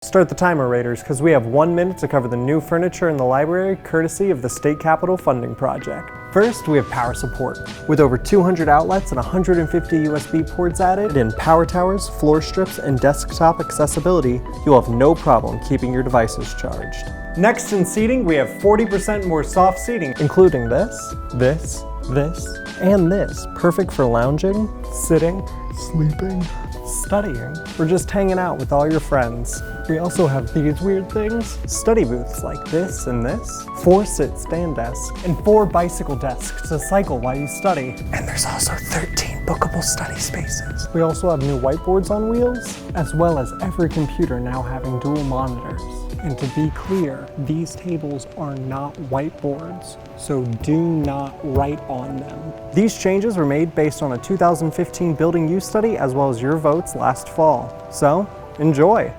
Start the timer, Raiders, because we have 1 minute to cover the new furniture in the library, courtesy of the State Capital Funding Project. First, we have power support. With over 200 outlets and 150 USB ports added in power towers, floor strips, and desktop accessibility, you'll have no problem keeping your devices charged. Next in seating, we have 40% more soft seating, including this, and this, perfect for lounging, sitting, sleeping, studying, or just hanging out with all your friends. We also have these weird things, study booths like this and this, 4 sit-stand desks, and 4 bicycle desks to cycle while you study. And there's also 13 bookable study spaces. We also have new whiteboards on wheels, as well as every computer now having dual monitors. And to be clear, these tables are not whiteboards, so do not write on them. These changes were made based on a 2015 building use study as well as your votes last fall. So, enjoy!